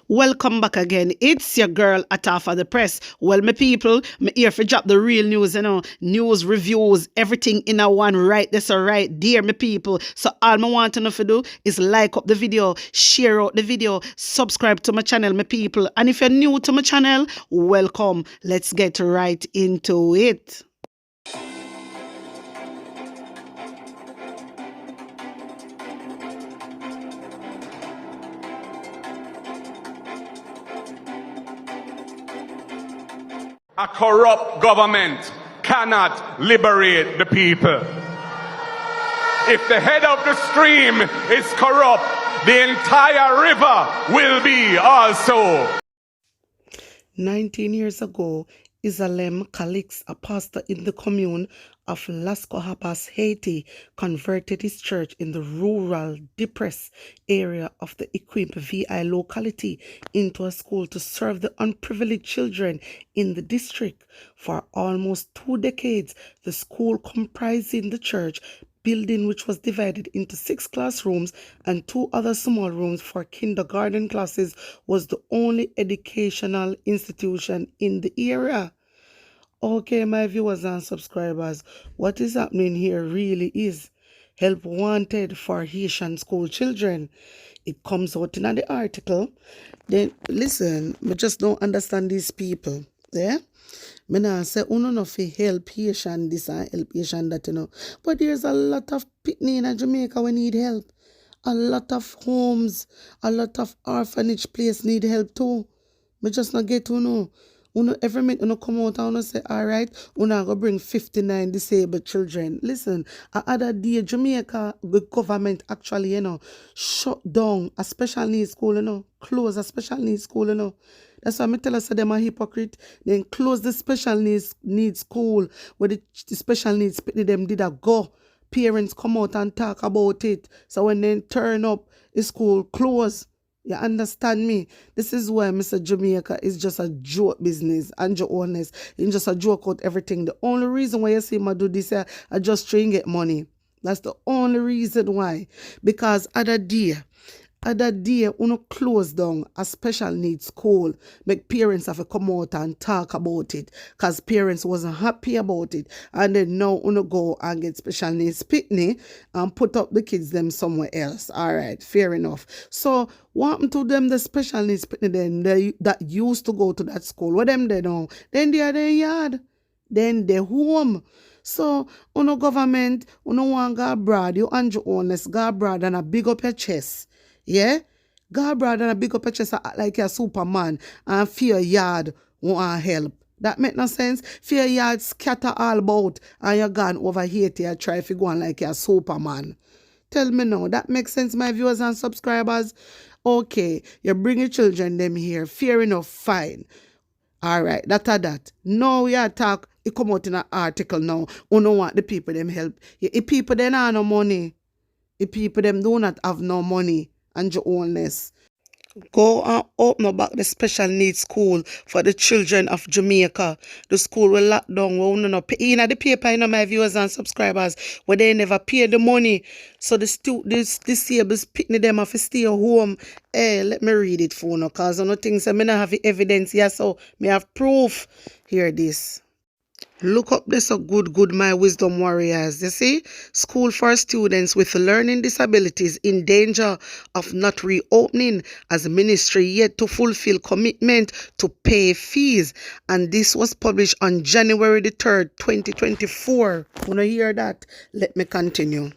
Welcome back again. It's your girl Caah for the press. Well, my people, me here for drop the real news, news, reviews, everything in a one right. That's all right, dear my people. So all I want to know to do is like up the video, share out the video, subscribe to my channel, my people. And if you're new to my channel, welcome. Let's get right into it. A corrupt government cannot liberate the people. If the head of the stream is corrupt, the entire river will be also. 19 years ago, Isalem Calix, a pastor in the commune of Las Caah, Haiti, converted his church in the rural, depressed area of the Equimp VI locality into a school to serve the unprivileged children in the district. For almost 2 decades, the school comprising the church building, which was divided into 6 classrooms and 2 other small rooms for kindergarten classes, was the only educational institution in the area. Okay, my viewers and subscribers, what is happening here really is help wanted for Haitian school children. It comes out in the article. Then listen, I just don't understand these people. Yeah? Me nah say uno no fi help Haitian this and help Haitian that, But there's a lot of people in Jamaica we need help. A lot of homes, a lot of orphanage place need help too. Me just not get to know. Every minute uno come out and say, all right, uno go bring 59 disabled children. Listen, a other day Jamaica, the government actually, shut down a special needs school, close a special needs school, That's why I tell us that them a hypocrite. Then close the special needs school where the special needs them did a go. Parents come out and talk about it. So when they turn up, the school close. You understand me? This is why Mr. Jamaica is just a joke business and your honest. It's just a joke out everything. The only reason why you see him do this I just try and get money. That's the only reason why. Because other day, uno close down a special needs school. Make parents have to come out and talk about it. Because parents wasn't happy about it. And then now uno go and get special needs picnic and put up the kids them somewhere else. Alright, fair enough. So what happened to them, the special needs picnic then that used to go to that school? What them they know? Then they are their yard. Then they home. So, uno government, uno want go abroad, you and your honest, go abroad and a big up your chest. Yeah? Go abroad and a big up your chest like you're a Superman and fear yard want help. That make no sense? Fear yard scatter all about and you're gone over here to try to go on like you're a Superman. Tell me now, that makes sense, my viewers and subscribers? Okay, you bring your children them here, fair enough, fine. Alright, that. Now we talk, it come out in an article now. Who don't want the people them help. If people them have no money. If people them do not have no money and your ownness. Go and open back the special needs school for the children of Jamaica. The school will lock down. We will not pay in the paper, my viewers and subscribers, where they never pay the money. So the disabled picking them off to stay home. Hey, let me read it for you, because I don't think so. I don't have evidence here, so I have proof. Hear this. Look up this so good, my wisdom warriors. You see, school for students with learning disabilities in danger of not reopening as ministry yet to fulfill commitment to pay fees. And this was published on January the 3rd, 2024. Wanna hear that? Let me continue.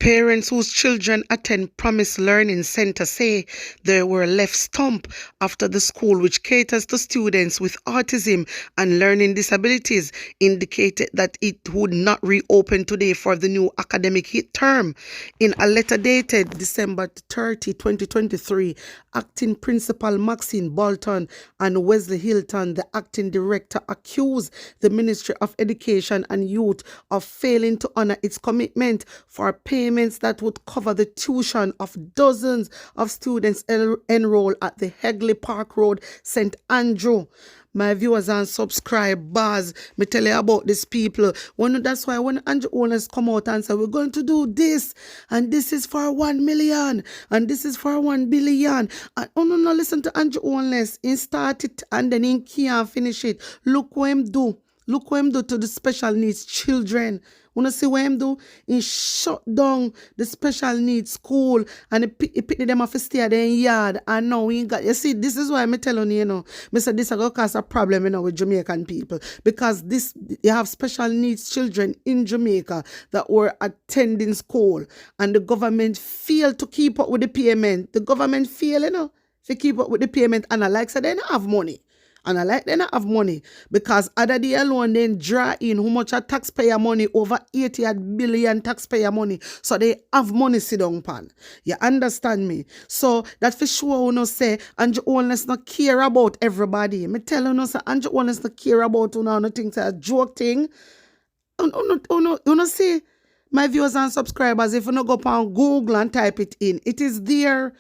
Parents whose children attend Promise Learning Center say they were left stumped after the school, which caters to students with autism and learning disabilities, indicated that it would not reopen today for the new academic term. In a letter dated December 30, 2023, acting principal Maxine Bolton and Wesley Hilton, the acting director, accused the Ministry of Education and Youth of failing to honor its commitment for payment payments that would cover the tuition of dozens of students enrolled at the Hegley Park Road, St. Andrew. My viewers and subscribers, me tell you about these people. That's why when Andrew owners come out and say, we're going to do this, and this is for 1 million, and this is for 1 billion. And no, listen to Andrew owners. He start it and then he can't finish it. Look what him do. Look what him do to the special needs children. Wanna see what him do? He shut down the special needs school and he picked them off to stay there in yard. And now we got, you see, this is why I'm telling you, I said this is going to cause a problem, with Jamaican people. Because you have special needs children in Jamaica that were attending school and the government failed to keep up with the payment. The government failed, to keep up with the payment, and I like said they don't have money. And I like they not have money because other day alone then draw in how much a taxpayer money, over 88 billion taxpayer money. So they have money sit down pan. You understand me? So that for sure you say Andrew Holness not care about everybody. Me tell you say Andrew Holness not care about no things a joke thing. You see my viewers and subscribers, if you no go on Google and type it in, it is there.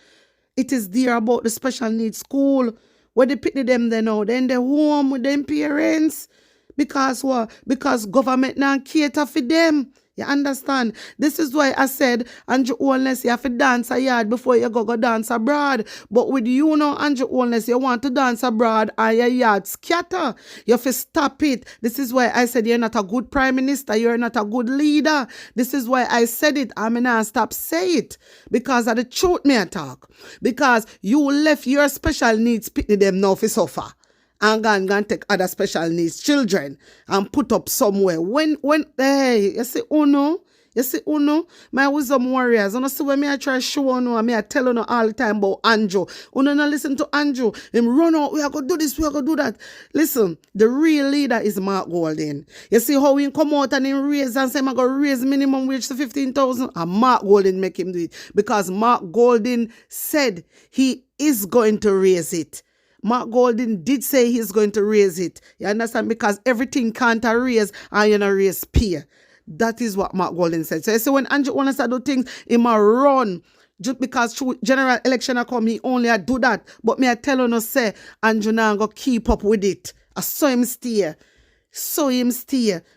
It is there about the special needs school. Where they pick them there now, then they home with them parents. Because what? Because government now cater for them. You understand? This is why I said, Andrew Holness, you have to dance a yard before you go dance abroad. But with Andrew Holness, you want to dance abroad and your yard scatter. You have to stop it. This is why I said you're not a good prime minister. You're not a good leader. This is why I said it. I'm not stop say it. Because of the truth me I talk. Because you left your special needs pick them now for suffer. And go take other special needs children and put up somewhere. Hey, you see, my wisdom warriors, you see when I try to show I tell you all the time about Andrew. No listen to Andrew. Him run out, we are going to do this, we are going to do that. Listen, the real leader is Mark Golding. You see how he come out and he raise and say, I'm going to raise minimum wage to 15,000? And Mark Golding make him do it. Because Mark Golding said he is going to raise it. Mark Golding did say he's going to raise it. You understand? Because everything can't raise and you know raise pay. That is what Mark Golding said. So you see when Andrew wants to do things, he might run. Just because through general election come, he only do that. But me I tell you say Andrew now go keep up with it. I saw him steer.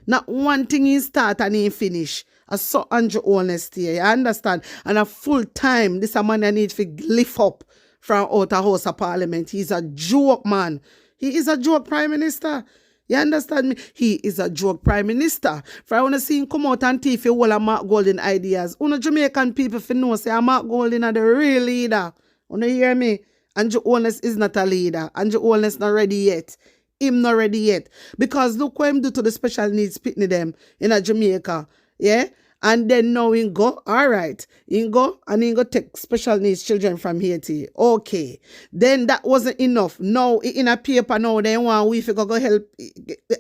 Not one thing he start and he finish. I saw Andrew Holness steer. You understand? And a full time, this a man I need to lift up from outer house of parliament. He's a joke, man. He is a joke prime minister. You understand me? He is a joke prime minister. For I want to see him come out and teach you all of Mark Golding ideas. Jamaican people for know say Mark Golding are the real leader. You hear me? Andrew Holness is not a leader. Andrew Holness not ready yet. Him not ready yet. Because look what him do to the special needs pitney them in a Jamaica. Yeah? And then now he go, all right, he go and he go take special needs children from Haiti. Okay. Then that wasn't enough. Now in a paper now, they want we go help.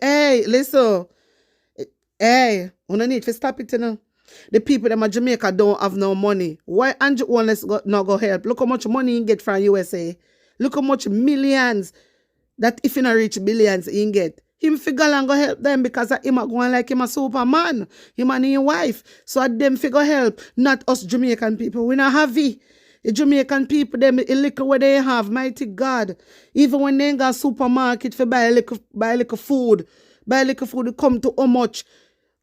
Hey, listen. Hey, we don't need to stop it, The people that in Jamaica don't have no money. Why Andrew Holness not go help? Look how much money he get from USA. Look how much millions that if he not reach billions he get. Him figure and go help them because him a going like him a superman. Him and his wife. So them figure help. Not us Jamaican people. We not have it. The Jamaican people, them a little what they have, mighty God. Even when they go supermarket for buy a little food. Buy a little food, it come to how much.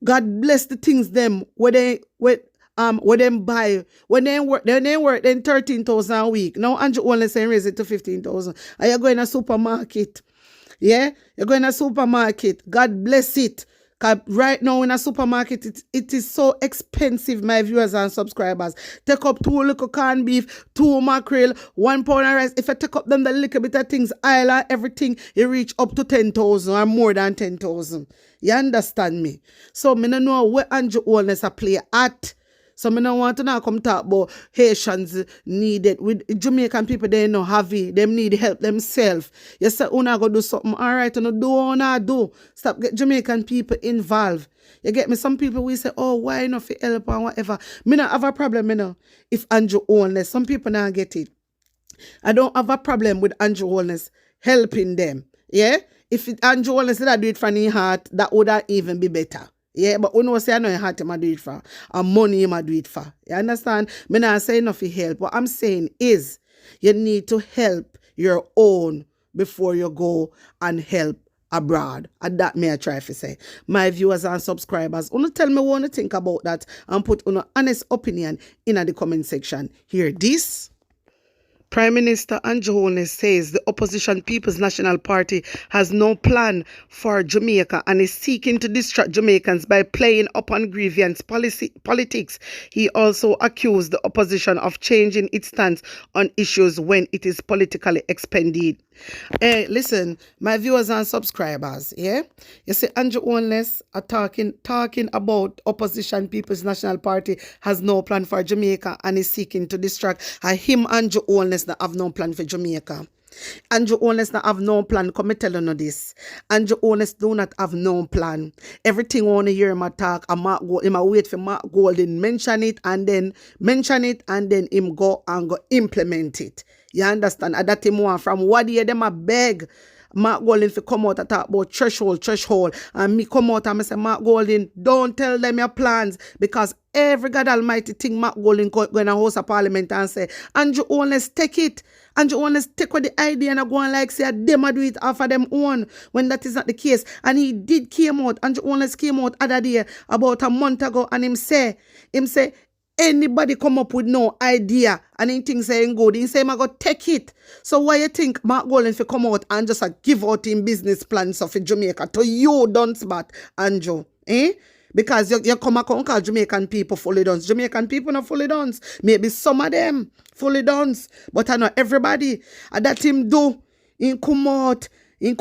God bless the things them where them buy. When they work then 13,000 a week. Now Andrew only saying raise it to 15,000. Are you going to supermarket? Yeah, you're going to a supermarket. God bless it. Because right now in a supermarket, it is so expensive, my viewers and subscribers. Take up 2 little corned beef, 2 mackerel, 1 pound of rice. If I take up them the little bit of things, island, everything, it reach up to 10,000 or more than 10,000. You understand me? So I don't know where Andrew Holness a play at. So I don't want to now come talk about Haitians needed. With Jamaican people, they don't have it. They need help themselves. You say, una go do something. All right, do. Stop get Jamaican people involved. You get me? Some people will say, oh, why not for help and whatever. Me not have a problem, if Andrew Holness. Some people now get it. I don't have a problem with Andrew Holness helping them. Yeah? If Andrew Holness did do it from his heart, that would even be better. Yeah, but we know say I know heart him a do it for, and money him a do it for. You understand? Me not saying enough for help. What I'm saying is you need to help your own before you go and help abroad. And that may I try to say. My viewers and subscribers, wanna tell me what you think about that and put an honest opinion in the comment section. Hear this. Prime Minister Andrew Holness says the opposition People's National Party has no plan for Jamaica and is seeking to distract Jamaicans by playing upon grievance politics. He also accused the opposition of changing its stance on issues when it is politically expended. Hey, listen, my viewers and subscribers, yeah? You see, Andrew Holness are talking about opposition People's National Party has no plan for Jamaica and is seeking to distract. Him, Andrew Holness, that have no plan for Jamaica. Andrew Holness not have no plan. Come me tell you this. Andrew Holness do not have no plan. Everything I want to hear him talk, him a wait for Mark Golden mention it and then him go and go implement it. You understand? And that him want from what year them a beg Mark Golden to come out and talk about threshold. And me come out and I say, Mark Golden, don't tell them your plans, because every God Almighty thing Mark Golden go in a house of parliament and say, Andrew Holness take it. Andrew Holness take with the idea and go and like say them a do it off of them own, when that is not the case. And he did came out, Andrew Holness came out other day about a month ago and him say, anybody come up with no idea and anything saying good, he say, I go take it. So why you think Mark Golden for come out and just give out him business plans of Jamaica to you, don't smart, Andrew? Eh? Because you come and call Jamaican people fully done. Jamaican people not fully done. Maybe some of them fully done. But I know everybody. And that him do. He come out and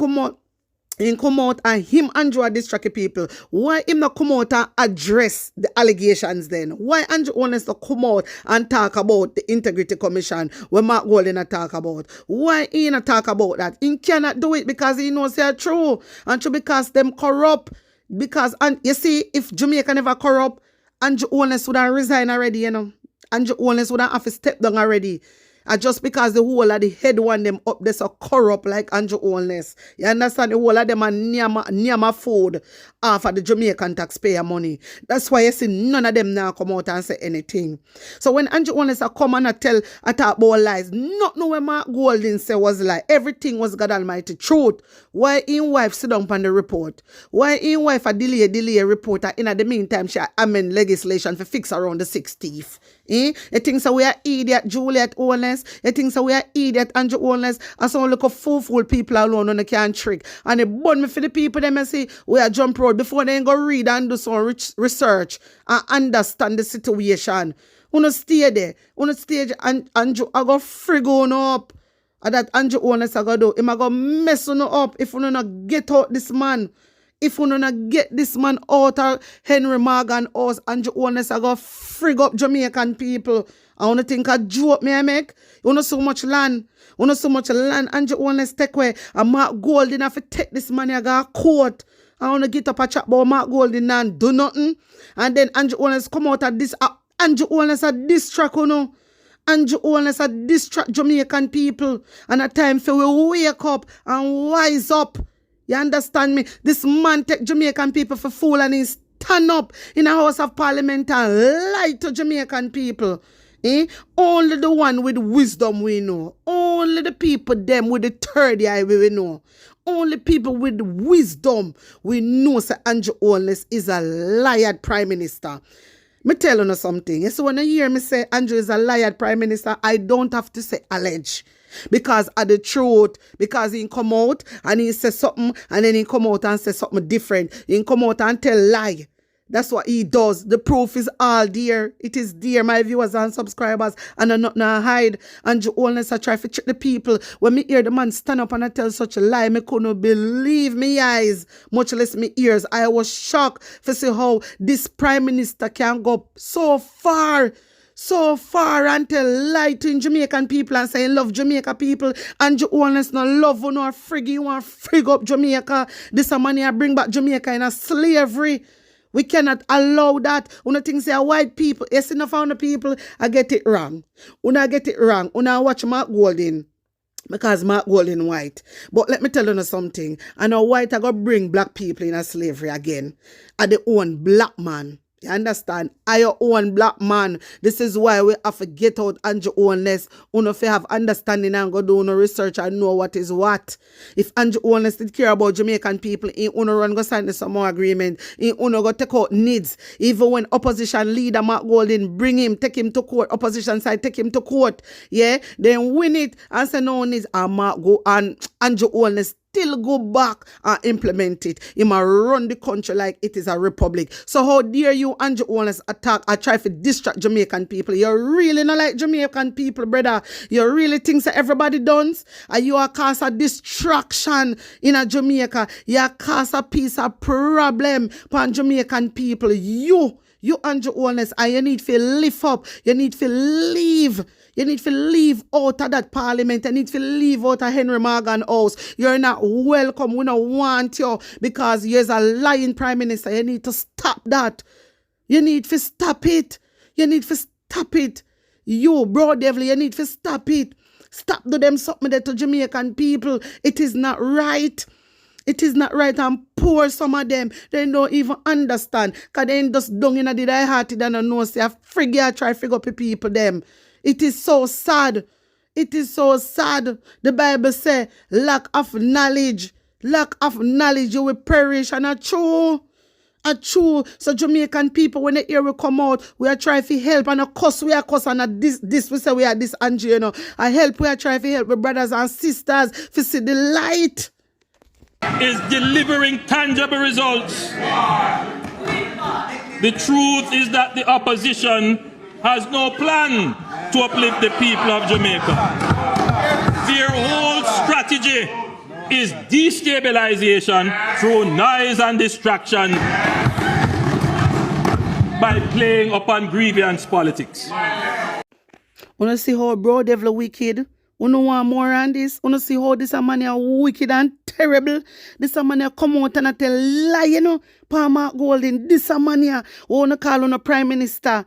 him Andrew distract people. Why him not come out and address the allegations then? Why Andrew Holness not come out and talk about the Integrity Commission when Mark Golden talk about? Why he not talk about that? He cannot do it because he knows they're true. And true because them corrupt. Because, and you see, if Jamaica never corrupt, Andrew Holness would have resigned already, you know. Andrew Holness would have to step down already. And just because the whole of the head one them up there so corrupt like Andrew Holness. You understand? The whole of them are near my food off of the Jamaican taxpayer money. That's why you see none of them now come out and say anything. So when Andrew Holness come and talk about lies, not know where Mark Golden say was lie. Everything was God Almighty truth. Why in wife sit down on the report? Why in wife a delay report and in the meantime she amend legislation for fix around the 60th? Eh? You think so we are idiot Juliet Holness? You think so we are idiot Andrew Holness? And some look of fool people alone on the can trick. And they burn me for the people them and say we are jump road before they go read and do some research and understand the situation. Wanna stay there. Wanna stay and Andrew I go frig on up. And that Andrew Holness I go do. Him I go mess on up if you not get out this man. If we don't get this man out of Henry Morgan house, Andrew Holness I go frig up Jamaican people. I want to think a joke me I make. You know so much land. You know so much land Andrew Holness take away. And Mark Golden have to take this money I got court. I want to get up a chat about Mark Golden and do nothing. And then Andrew Holness come out of this. Andrew Holness a distract, you know. Andrew Holness a distract Jamaican people. And a time for we wake up and wise up. You understand me? This man take Jamaican people for fool and he stand up in a house of parliament and lie to Jamaican people. Eh? Only the one with wisdom we know. Only the people them with the third eye we know. Only people with wisdom we know say Andrew Holness is a liar prime minister. Me tell you something. You see when you hear me say Andrew is a liar prime minister, I don't have to say allege. Because of the truth, because he come out and he say something and then he come out and say something different. He come out and tell lie. That's what he does. The proof is all there. It is there, my viewers and subscribers. And I'm not gonna hide. Andrew Holness I try to trick the people. When me hear the man stand up and I tell such a lie, me couldn't believe me eyes, much less me ears. I was shocked to see how this prime minister can go so far and tell lie to Jamaican people and say love Jamaica people. Andrew Holness no love you no frig, you want frig up Jamaica. This a money I bring back Jamaica in a slavery. We cannot allow that. Una think say white people, yes enough on the people, I get it wrong. Una get it wrong. Una watch Mark Golden. because Mark Golden white. But let me tell you something. I know white are going to bring black people in a slavery again. Are the own black man. You understand? I your own black man. This is why we have to get out and your ownness. Uno fi have understanding and go do no research and know what is what. If Andrew ownness did care about Jamaican people, in uno run go sign some more agreement. In uno go take out needs. Even when opposition leader Mark Golden bring him, take him to court. Opposition side take him to court. Yeah, then win it and say no needs. And Mark go and Andrew ownness still go back and implement it. He might run the country like it is a republic. So how dare you and your owners attack or try to distract Jamaican people? You really not like Jamaican people, brother. You really think that everybody does? And you are cause a distraction in a Jamaica. You are cause a piece of problem for Jamaican people. You and your owners, and you need to lift up. You need to leave. You need to leave out of that parliament. You need to leave out of Henry Morgan house. You're not welcome. We don't want you because you're a lying prime minister. You need to stop that. You need to stop it. You need to stop it. You, bro devil, you need to stop it. Stop do them something there to Jamaican people. It is not right. It is not right, and poor some of them. They don't even understand. Because they just dung in the die-hearted and don't know. Say, I figure try to figure up the people them. It is so sad. It is so sad. The Bible says, lack of knowledge. Lack of knowledge, you will perish. And a true. So Jamaican people, when the year will come out, we are trying to help. And of course, we are cuss. And this we say we are this and you know. I help, we are trying to help with brothers and sisters to see the light. Is delivering tangible results. The truth is that the opposition has no plan to uplift the people of Jamaica. Their whole strategy is destabilization through noise and distraction by playing upon grievance politics. Wanna see how bro devil wicked? Wanna want more on this? Wanna see how this a man are wicked and terrible? This a man come out and tell lie, you know? Palmer Golden, this a man here wanna call on a prime minister.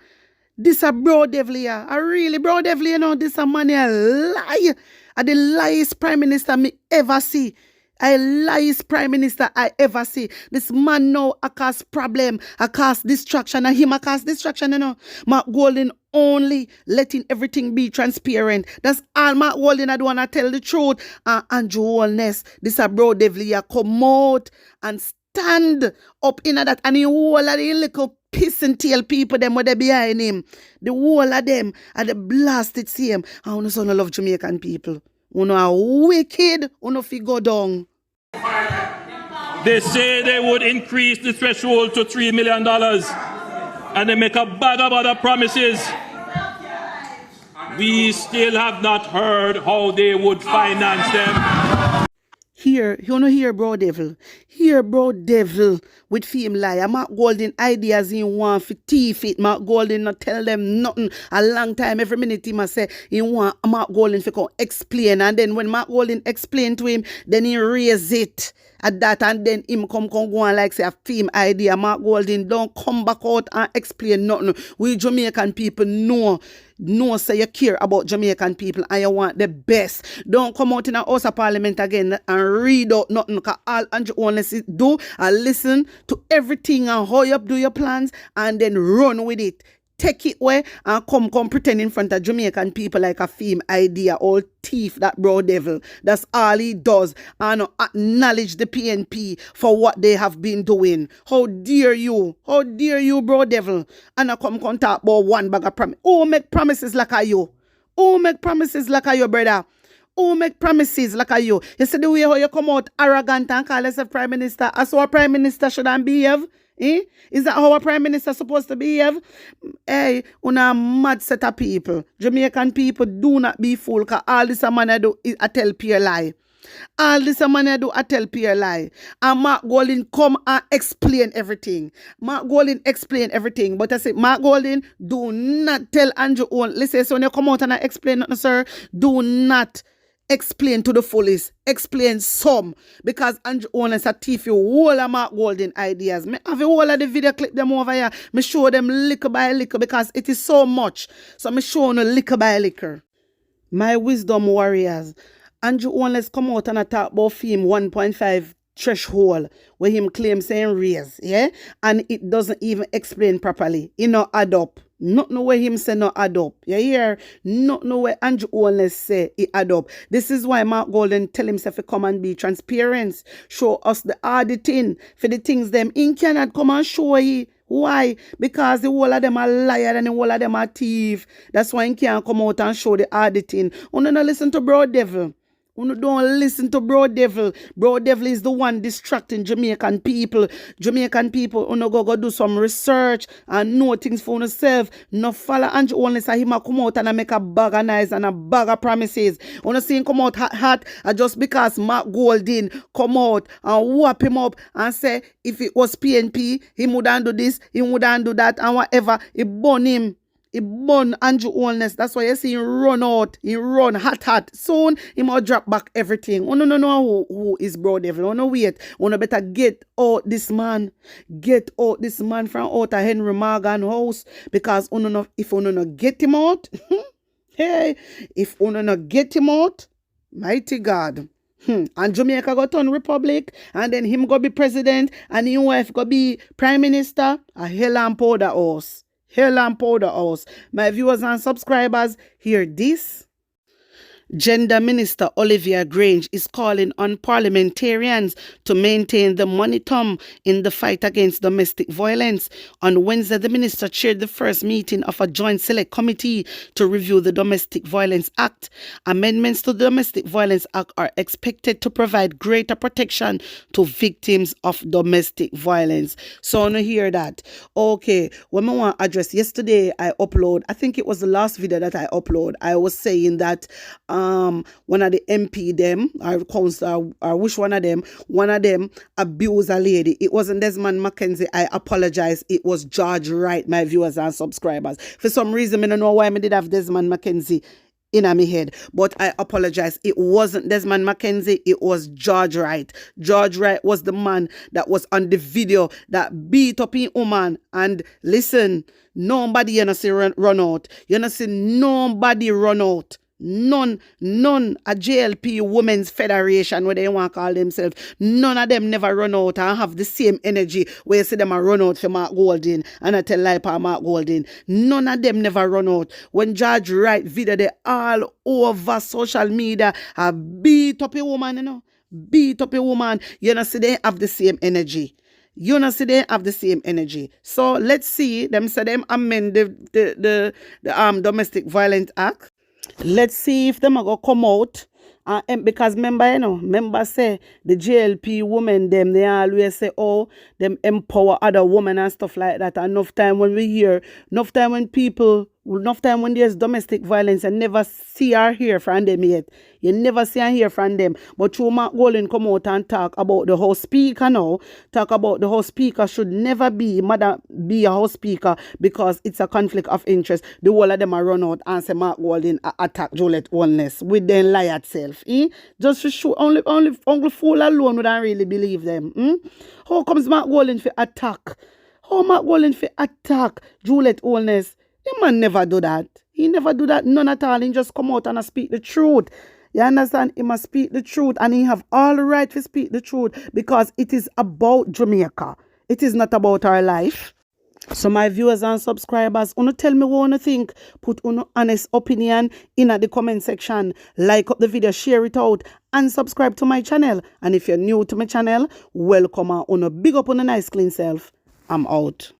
This a bro devil here. A really bro devil, you know? This a man here lie. A the liest prime minister me ever see. I liest prime minister I ever see. This man now a cause problem, a cause distraction, and him a cause distraction, you know. Mark Golden only letting everything be transparent. That's all Mark Golden I do wanna tell the truth. And Andrew Holness, this a bro devil here come out and stand up in that, and the whole of the little piss and tail people them where they behind him. The whole of them are the blasted same. I wanna so love Jamaican people. Uno are wicked, uno fi go down. They say they would increase the threshold to $3 million and they make a bag of other promises. We still have not heard how they would finance them. Here, you know, here, bro devil. Here, bro devil, with fame lie. Mark Golden ideas in one for thief it. Mark Golden not tell them nothing. A long time, every minute he must say, he want Mark Golden to come explain. And then when Mark Golden explain to him, then he raise it at that. And then him come go on like say a fame idea. Mark Golden don't come back out and explain nothing. We Jamaican people know say you care about Jamaican people and you want the best. Don't come out in a House of Parliament again and read out nothing, because all Andrew only do and listen to everything and how you do your plans and then run with it. Take it away and come pretend in front of Jamaican people like a fame idea or thief, that bro devil. That's all he does. And acknowledge the PNP for what they have been doing. How dare you? How dare you, bro devil? And I come talk about one bag of promise. Who make promises like a you? Who make promises like a you, brother? Who make promises like a you? You see the way how you come out arrogant and call yourself prime minister? As our prime minister shouldn't behave? Eh? Is that how a prime minister supposed to behave? Hey, una mad set of people. Jamaican people do not be fooled, because all this a man I do is a tell pure lie. All this a man I do a tell pure lie. And Mark Golden come and explain everything. Mark Golden explain everything. But I say, Mark Golden, do not tell Andrew Owen. Listen, so when you come out and I explain nothing, sir, do not explain to the fullest. Explain some. Because Andrew Owen is a thief. You all of Mark Golden ideas. Me have all of the video clip them over here. Me show them liquor by liquor because it is so much. So me show them liquor by liquor. My wisdom warriors. Andrew Holness come out and talk about film 1.5 threshold where him claim saying raise, yeah? And it doesn't even explain properly. It not add up. Not know where him say not add up. You hear? Not know where Andrew Holness say it add up. This is why Mark Golden tell himself to come and be transparent. Show us the auditing for the things them. In cannot come and show you. Why? Because the whole of them are liar and the whole of them are thief. That's why he can't come out and show the auditing. You don't listen to Bro Devil. You don't listen to Bro Devil. Bro Devil is the one distracting Jamaican people. Jamaican people, you go do some research and know things for yourself. No follow Andrew Holness and him come out and make a bag of nice and a bag of promises. You see him come out hot just because Mark Golden come out and whop him up and say if it was PNP, he wouldn't do this, he wouldn't do that, and whatever. He burn him. He burn Andrew Holness. That's why you see him run out. He run hot. Soon, he might drop back everything. You don't know who is Bro Devil. You know wait. You better get out this man. Get out this man from out of Henry Morgan house. Because if you don't get him out, hey, if you don't get him out, mighty God. And Jamaica go turn republic, and then him go be president, and his wife go be prime minister. A hell and powder house. Hell and powder house. My viewers and subscribers, hear this. Gender Minister Olivia Grange is calling on parliamentarians to maintain the momentum in the fight against domestic violence. On Wednesday, the minister chaired the first meeting of a joint select committee to review the Domestic Violence Act. Amendments to the Domestic Violence Act are expected to provide greater protection to victims of domestic violence. So, you hear that. Okay, when I want to address yesterday, I think it was the last video that I upload. I was saying that one of the MP them, or council, or which one of them abused a lady. It wasn't Desmond Mackenzie. I apologize. It was George Wright, my viewers and subscribers. For some reason, I don't know why I did have Desmond Mackenzie in my head, but I apologize. It wasn't Desmond Mackenzie. It was George Wright. George Wright was the man that was on the video that beat up in woman. And listen, nobody see run out. See nobody run out. None, a JLP Women's Federation, where they want to call themselves, none of them never run out and have the same energy where you see them a run out for Mark Golden and I tell lie for Mark Golden. None of them never run out. When George Wright video, they all over social media have beat up a woman, beat up a woman. See they have the same energy. See they have the same energy. So let's see them say them amend the Domestic Violence Act. Let's see if them are going to come out. Because remember say the JLP women them, they always say, oh, them empower other women and stuff like that. Enough time when we hear, enough time when there's domestic violence, and never see or hear from them yet. You never see and hear from them. But through Mark Golden come out and talk about the House Speaker now. Talk about the House Speaker should never be a House Speaker because it's a conflict of interest. The whole of them are run out and say Mark Golden attack Juliet Holness with them lie itself. Just to show only fool alone would I really believe them. How comes Mark Golden for attack? How Mark Golden for attack Juliet Holness? He man never do that. He never do that. None at all. He just come out and speak the truth. You understand? He must speak the truth, and he have all the right to speak the truth because it is about Jamaica. It is not about our life. So my viewers and subscribers, tell me what you think. Put honest opinion in the comment section. Like up the video, share it out, and subscribe to my channel. And if you're new to my channel, welcome on big up on a nice clean self. I'm out.